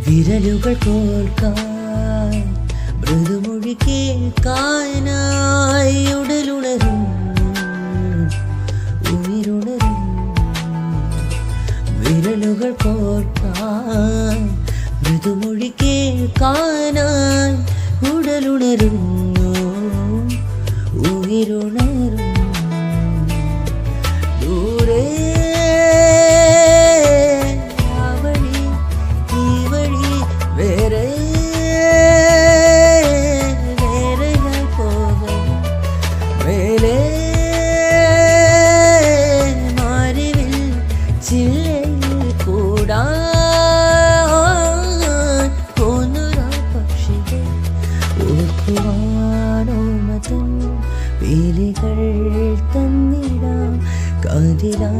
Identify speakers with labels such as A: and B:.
A: വിരലുകൾ കോർക്കാൻ മൃദുമൊഴി കേൾക്കാനായി ഉടലുണരും ഉയരുണരും. വിരലുകൾ കോർക്കാൻ മൃദുമൊഴി കേൾക്കാനായി ഉടലുണരുന്നു ഉയരുണരും. ദൂരെ ആ വഴി ഈ വഴി വേറെ വേറെയായി പോകണം. മേലെ മാറിവിൽ ചില്ലയിൽ കൂടാൻ പോന്നൊരാ പക്ഷികൾ ഓർക്കുവാനോ മതം പീലികൾ തന്നിടാം കാതിലാ